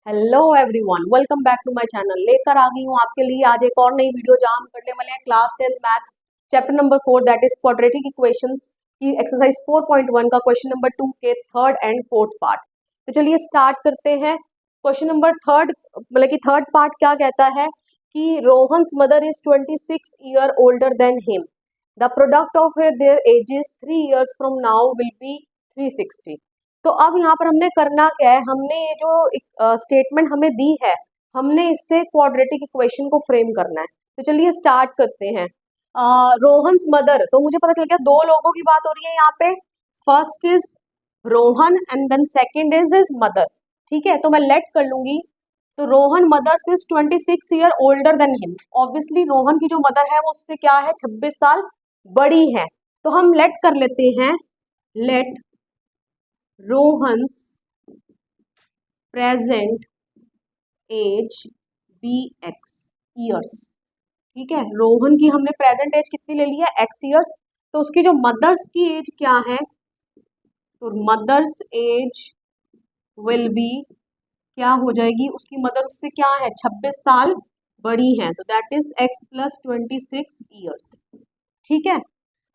Hello everyone, welcome back to my channel. लेकर आ गई हूँ आपके लिए आज एक और नई वीडियो जहां हम करने वाले हैं class 10 maths chapter number 4 that is quadratic equations की एक्सरसाइज 4.1 का क्वेश्चन नंबर 2 के थर्ड एंड फोर्थ पार्ट। तो चलिए स्टार्ट करते हैं। क्वेश्चन नंबर थर्ड मतलब कि थर्ड पार्ट क्या कहता है कि Rohan's mother is 26 year older than him. The product of their edges 3 years from now will be 360। तो अब यहाँ पर हमने करना क्या है, हमने ये जो स्टेटमेंट हमें दी है, हमने इससे क्वाड्रेटिक इक्वेशन को फ्रेम करना है। तो चलिए स्टार्ट करते हैं। रोहन्स मदर, तो मुझे पता चल गया दो लोगों की बात हो रही है यहाँ पे। First is Rohan and then second is his mother. ठीक है, तो मैं लेट कर लूंगी। तो Rohan mother is 26 year older than him. Obviously Rohan की जो मदर है वो उससे क्या है, 26 साल बड़ी है। तो हम लेट कर लेते हैं, let Rohan's present age be X years. ठीक है, रोहन की हमने प्रेजेंट एज कितनी ले ली है, एक्स ईयर्स। तो उसकी जो मदर्स की एज क्या है, तो मदर्स एज विल बी क्या हो जाएगी, उसकी मदर उससे क्या है, 26 साल बड़ी है। तो that is x plus 26 years. ठीक है,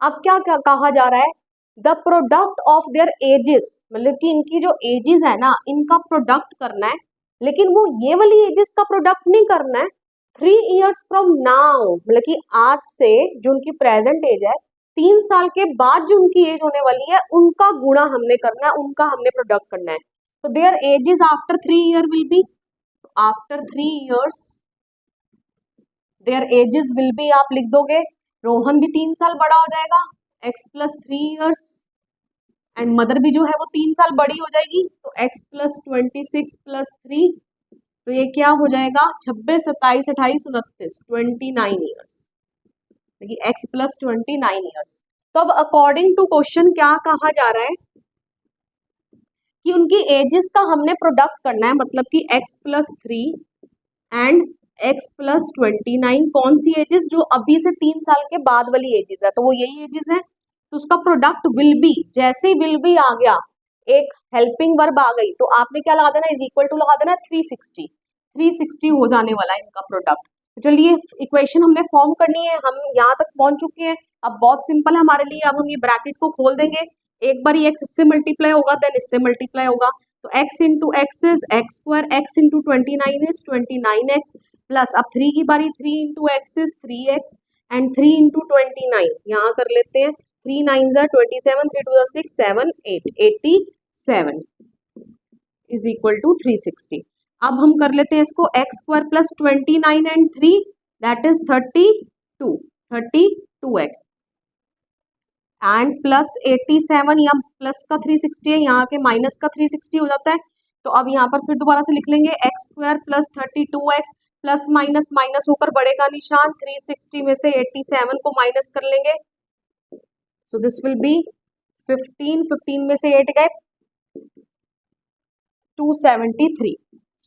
अब क्या क्या कहा जा रहा है, the product of their edges, मतलब कि इनकी जो एजेस है ना, इनका प्रोडक्ट करना है। लेकिन वो ये वाली एजेस का प्रोडक्ट नहीं करना है, 3 years फ्रॉम नाउ, मतलब कि आज से जो उनकी प्रेजेंट एज है, 3 साल के बाद जो उनकी एज होने वाली है, उनका गुणा हमने करना है, उनका हमने प्रोडक्ट करना है। तो there edges after 3 year will be, after 3 years there edges will be, आप लिख दोगे रोहन भी 3 साल बड़ा हो जाएगा, x plus 3 years, and mother भी जो है वो 3 साल बड़ी हो जाएगी। तो एक्स प्लस 26 प्लस 3, तो ये क्या हो जाएगा, 26 27 28 29, 29 ईयर्स, देखिए एक्स प्लस 29 ईयर्स। तो अब अकॉर्डिंग टू क्वेश्चन क्या कहा जा रहा है कि उनकी एजेस का हमने प्रोडक्ट करना है, मतलब कि x plus 3 and x plus 29। कौन सी एजेस, जो अभी से 3 साल के बाद वाली एजेस है, तो वो यही एजेस है। तो उसका प्रोडक्ट विल बी, जैसे ही विल बी आ गया, एक हेल्पिंग वर्ब आ गई, तो आपने क्या लगा देना, इज इक्वल टू लगा देना 360। 360 हो जाने वाला है इनका प्रोडक्ट। तो चलिए इक्वेशन हमने फॉर्म करनी है, हम यहाँ तक पहुंच चुके हैं। अब बहुत सिंपल है हमारे लिए, अब हम ये ब्रैकेट को खोल देंगे। एक बार एक्स इससे मल्टीप्लाई होगा, देन इससे मल्टीप्लाई होगा। तो x into x is x square, x into 29 is 29x, plus अब 3 की बारी, 3 into x is 3x, and 3 into 29 यहाँ कर लेते हैं, 3 9 ज़ा 27, 3 2 ज़ा 6 7 8, 87 इज इक्वल टू 360। अब हम कर लेते हैं इसको x square plus 29 and 3 that is 32x, and plus 87, यहाँ प्लस का 360 है, यहाँ के माइनस का 360 हो जाता है। तो अब यहाँ पर फिर दोबारा से लिख लेंगे x square plus 32x, plus minus minus होकर बढ़ेगा निशान, 360 में से 87 को माइनस कर लेंगे। सो दिस विल बी 15, 15 में से 8 गए, 273।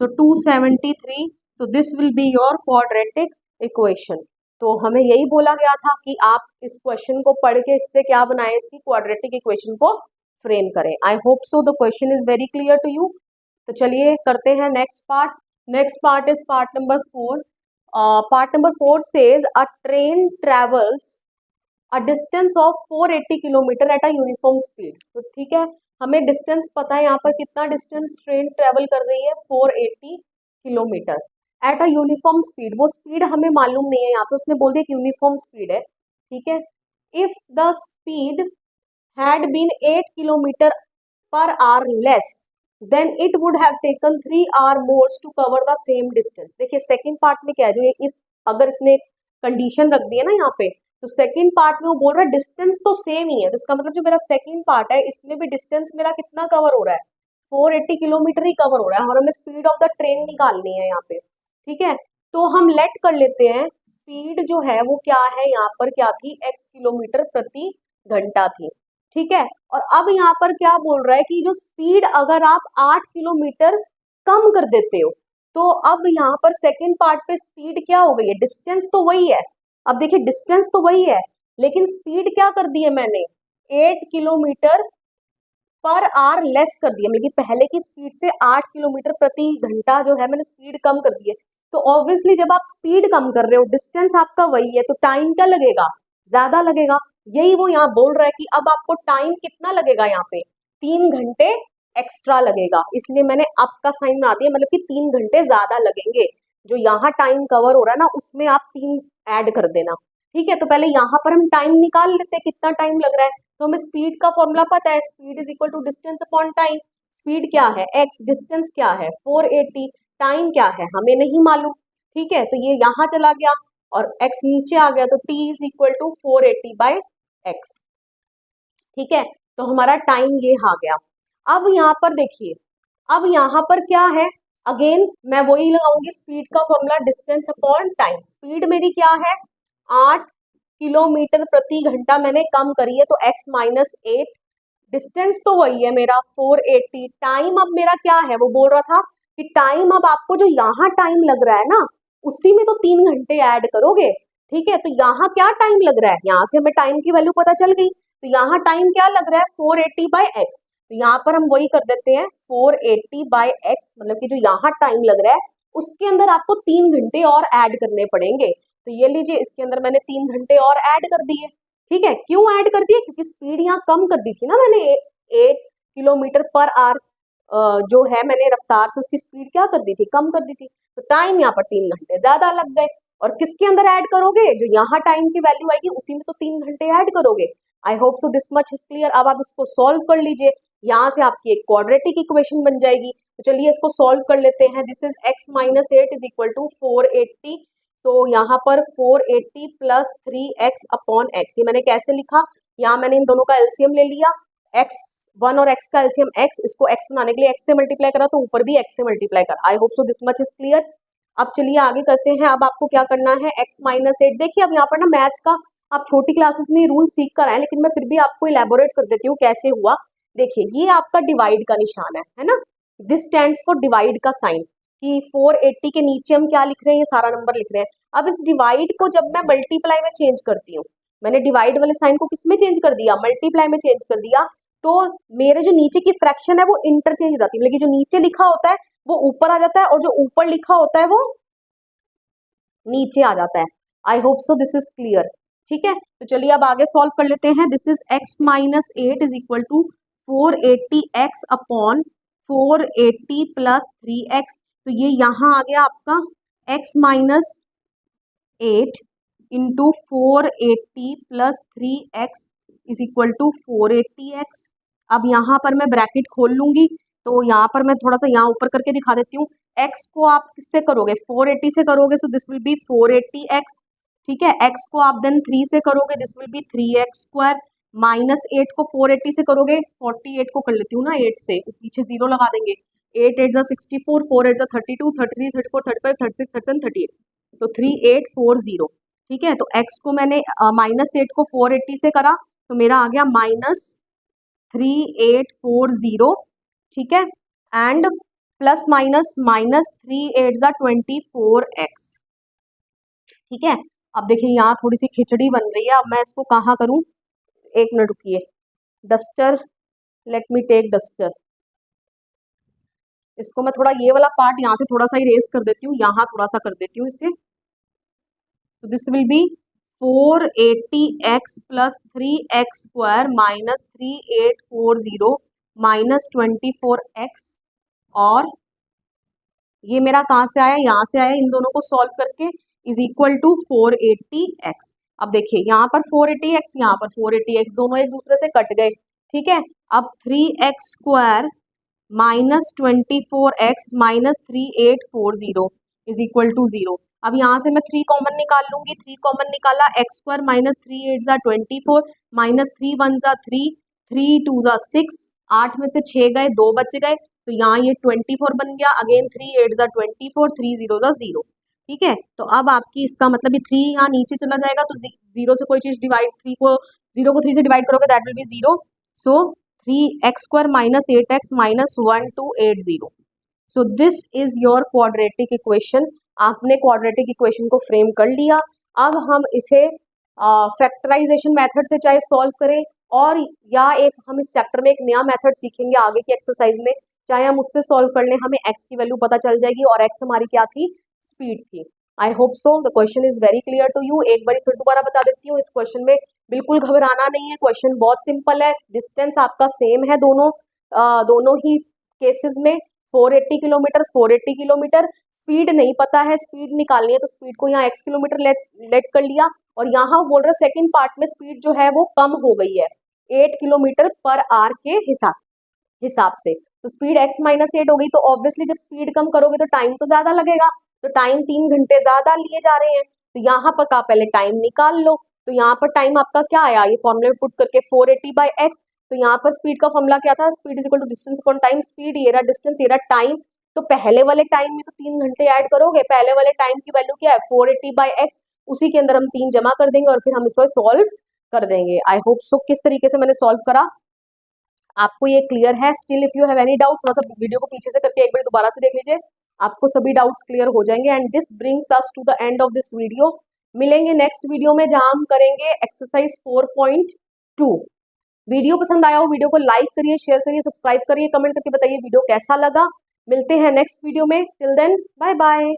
सो 273, तो this will be your quadratic equation. तो हमें यही बोला गया था कि आप इस क्वेश्चन को पढ़ के इससे क्या बनाएं, इसकी क्वाड्रेटिक इक्वेशन को फ्रेम करें। I hope so the question is very clear to you. तो चलिए करते हैं next part. Next part is part number 4। Part number 4 says a train travels a distance of 480 kilometre at a uniform speed. तो ठीक है, हमें distance पता है यहाँ पर कितना डिस्टेंस ट्रेन ट्रेवल कर रही है, 480 kilometre at a uniform speed. वो स्पीड हमें मालूम नहीं है, यहाँ पे उसने बोल दिया कि यूनिफॉर्म स्पीड है। ठीक है, if the speed had been 8 kilometre per hour less than it would have taken 3 hours more to cover the same distance. देखिए सेकंड पार्ट में क्या है, जो ये इफ अगर इसने कंडीशन रख दी है ना यहाँ पे, तो सेकंड पार्ट में वो बोल रहा है डिस्टेंस तो सेम ही है। तो इसका मतलब जो मेरा सेकंड पार्ट है, इसमें भी डिस्टेंस मेरा कितना कवर हो रहा है, 480 किलोमीटर ही कवर हो रहा है, और हमें स्पीड ऑफ द ट्रेन निकालनी है यहाँ पे। ठीक है, तो हम लेट कर लेते हैं, स्पीड जो है वो क्या है, यहाँ पर क्या थी, x किलोमीटर प्रति घंटा थी। ठीक है, और अब यहाँ पर क्या बोल रहा है कि जो स्पीड अगर आप 8 किलोमीटर कम कर देते हो, तो अब यहाँ पर सेकंड पार्ट पे स्पीड क्या हो गई है, डिस्टेंस तो वही है। अब देखिए डिस्टेंस तो वही है, लेकिन स्पीड क्या कर दी है मैंने, 8 किलोमीटर पर आवर लेस कर दिया, मतलब पहले की स्पीड से 8 किलोमीटर प्रति घंटा जो है मैंने स्पीड कम कर दी है। तो ऑब्वियसली जब आप स्पीड कम कर रहे हो, डिस्टेंस आपका वही है, तो टाइम क्या लगेगा, ज्यादा लगेगा। यही वो यहाँ बोल रहा है कि अब आपको टाइम कितना लगेगा, यहाँ पे 3 घंटे एक्स्ट्रा लगेगा, इसलिए मैंने अप का साइन बना दिया, मतलब कि 3 घंटे ज्यादा लगेंगे। जो यहाँ टाइम कवर हो रहा है ना, उसमें आप 3 ऐड कर देना, ठीक है। तो पहले यहाँ पर हम टाइम निकाल लेते हैं, कितना टाइम लग रहा है। तो हमें स्पीड का फॉर्मूला पता है, speed is equal to distance upon time. Speed क्या है x, डिस्टेंस क्या है 480, टाइम क्या है हमें नहीं मालूम, ठीक है। तो ये यहाँ चला गया और x नीचे आ गया, तो t is equal to 480 by x, ठीक है। तो हमारा टाइम ये आ गया। अब यहाँ पर देखिए, अब यहाँ पर क्या है, अगेन मैं वही लगाऊंगी स्पीड का formula, distance upon time. Speed मेरी क्या है 8 किलोमीटर प्रति घंटा मैंने कम करी है, तो x माइनस 8, डिस्टेंस तो वही है मेरा 480। टाइम अब मेरा क्या है, वो बोल रहा था कि टाइम अब आपको जो यहाँ टाइम लग रहा है ना, उसी में तो 3 घंटे ऐड करोगे, ठीक है। तो यहाँ क्या टाइम लग रहा है, यहाँ से हमें टाइम की वैल्यू पता चल गई। तो यहाँ टाइम क्या लग रहा है 480 बाई एक्स, तो यहाँ पर हम वही कर देते हैं 480 बाई एक्स, मतलब कि जो यहाँ टाइम लग रहा है उसके अंदर आपको 3 घंटे और ऐड करने पड़ेंगे। तो ये लीजिए, इसके अंदर मैंने 3 घंटे और ऐड कर दिए, ठीक है। क्यों ऐड कर दिए, क्योंकि स्पीड यहाँ कम कर दी थी ना मैंने, 8 किलोमीटर पर आवर जो है मैंने रफ्तार से उसकी स्पीड क्या कर दी थी, कम कर दी थी। तो टाइम यहाँ पर 3 घंटे ज्यादा लग गए। और किसके अंदर ऐड करोगे, जो यहाँ टाइम की वैल्यू आएगी उसी में तो 3 घंटे ऐड करोगे। आई hope so this much is clear. अब आप इसको सॉल्व कर लीजिए, यहाँ से आपकी एक क्वाड्रेटिक इक्वेशन बन जाएगी। तो चलिए इसको सॉल्व कर लेते हैं। This is x minus 8 is equal to 480। तो यहाँ पर 480 प्लस 3x अपॉन x, ये मैंने कैसे लिखा, यहाँ मैंने इन दोनों का एलसीएम ले लिया, x1 और x का एलसीएम x, इसको x बनाने के लिए x से मल्टीप्लाई करा, तो ऊपर भी x से मल्टीप्लाई करा। आई hope so this much is clear. अब चलिए आगे करते हैं। अब आपको क्या करना है, x माइनस 8, देखिए अब यहाँ पर ना मैथ्स का आप छोटी क्लासेस में रूल सीख कर आए, लेकिन मैं फिर भी आपको इलेबोरेट कर देती हूँ कैसे हुआ। देखिए ये आपका डिवाइड का निशान है ना, दिस स्टैंड्स फॉर डिवाइड का साइन, कि 480 के नीचे हम क्या लिख रहे हैं, ये सारा नंबर लिख रहे हैं। अब इस डिवाइड को जब मैं मल्टीप्लाई में चेंज करती हूँ, मैंने डिवाइड वाले साइन को किस में चेंज कर दिया, मल्टीप्लाई में चेंज कर दिया, तो मेरे जो नीचे की फ्रैक्शन है वो इंटरचेंज हो जाती है, मतलब जो नीचे लिखा होता है वो ऊपर आ जाता है और जो ऊपर लिखा होता है वो नीचे आ जाता है। आई hope so this is clear, ठीक है। तो चलिए अब आगे सॉल्व कर लेते हैं। This is x minus 8 is equal to 480x upon 480 plus 3x। तो ये यहाँ आ गया आपका x minus 8 into 480 plus 3x is equal to 480x। अब यहाँ पर मैं ब्रैकेट खोल लूंगी, तो यहाँ पर मैं थोड़ा सा यहाँ ऊपर करके दिखा देती हूँ। x को आप किससे करोगे, 480 से करोगे, so this will be 480x, ठीक है। x को आप देन 3 से करोगे, this will be 3x square, minus 8 को 480 से करोगे, 48 को कर लेती हूँ ना 8 से, पीछे जीरो लगा देंगे, 8 8 64, 4 8 32, 33 34 35 36 37 38, तो 3840, ठीक है। तो x को मैंने माइनस 8 को 480 से करा, तो मेरा आ गया माइनस 3840, ठीक है, and plus minus minus 3 8 24x, ठीक है। अब देखिए यहाँ थोड़ी सी खिचड़ी बन रही है, अब मैं इसको कहाँ करूँ, एक मिनट रुकिए, duster, let me take duster. इसको मैं थोड़ा ये वाला पार्ट यहाँ से थोड़ा सा इरेज कर देती हूँ, यहाँ थोड़ा सा कर देती हूँ इसे। तो this will be 480x plus 3x square minus 3840 minus 24x, और ये मेरा कहाँ से आया, यहाँ से आया, इन दोनों को सॉल्व करके इज इक्वल टू 480x। अब देखिए यहाँ पर 480x, यहाँ पर 480x, दोनों एक दूसरे से कट गए, ठीक है। अब 3x square minus 24x minus 3840 is equal to 0। अब यहाँ से मैं 3 कॉमन निकाल लूंगी, 3 कॉमन निकाला, x स्क्वायर माइनस 3 8 24 माइनस 3 1 3, 3 2 6, 8 में से 6 गए, 2 बच गए, तो यहाँ ये 24 बन गया, अगेन 3 8 24, 3 0 0, ठीक है। तो अब आपकी इसका मतलब ये 3 यहाँ नीचे चला जाएगा, तो 0 से कोई चीज डिवाइड, 0 को 3 से डिवाइड करोगे that will be 0, so 3x square minus 8x minus 1280। So this is your quadratic equation. आपने क्वाड्रेटिक इक्वेशन को फ्रेम कर लिया। अब हम इसे फैक्टराइजेशन मेथड से चाहे सॉल्व करें, और या एक हम इस चैप्टर में एक नया मेथड सीखेंगे आगे की एक्सरसाइज में, चाहे हम उससे सॉल्व कर लें, हमें एक्स की वैल्यू पता चल जाएगी, और एक्स हमारी क्या थी, स्पीड थी। I hope so the question is very clear to you. एक बार फिर दोबारा बता देती हूँ, इस क्वेश्चन में बिल्कुल घबराना नहीं है, क्वेश्चन बहुत सिंपल है। डिस्टेंस आपका सेम है दोनों ही केसेस में, 480 किलोमीटर 480 किलोमीटर। स्पीड नहीं पता है, स्पीड निकालनी है, तो स्पीड को यहाँ x किलोमीटर लेट कर लिया, और यहाँ बोल रहे सेकंड पार्ट में स्पीड जो है वो कम हो गई है 8 किलोमीटर पर आवर के हिसाब से, तो स्पीड x माइनस 8 हो गई। तो ऑब्वियसली जब स्पीड कम करोगे तो टाइम तो ज्यादा लगेगा, तो टाइम 3 घंटे ज्यादा लिए जा रहे हैं, तो यहाँ पर आप पहले टाइम निकाल लो। तो यहाँ पर टाइम आपका क्या आया, ये फॉर्मूले में पुट करके 480/x, तो यहाँ पर स्पीड का फॉर्मूला क्या था, speed is equal to distance upon time. Speed ये रहा, डिस्टेंस ये रहा, टाइम, तो पहले वाले टाइम में तो 3 घंटे ऐड करोगे, पहले वाले टाइम की वैल्यू क्या है 480/x, उसी के अंदर हम 3 जमा कर देंगे और फिर हम इसको सॉल्व कर देंगे। आई होप सो किस तरीके से मैंने सॉल्व करा आपको ये क्लियर है। Still if you have any doubt, थोड़ा सा वीडियो को पीछे से करके एक बार दोबारा से देख लीजिए, आपको सभी डाउट्स क्लियर हो जाएंगे। And this brings us to the end of this video. मिलेंगे नेक्स्ट वीडियो में जहां हम करेंगे एक्सरसाइज 4.2। वीडियो पसंद आया हो, वीडियो को लाइक करिए, शेयर करिए, सब्सक्राइब करिए, कमेंट करके बताइए वीडियो कैसा लगा। मिलते हैं नेक्स्ट वीडियो में, टिल देन बाय बाय।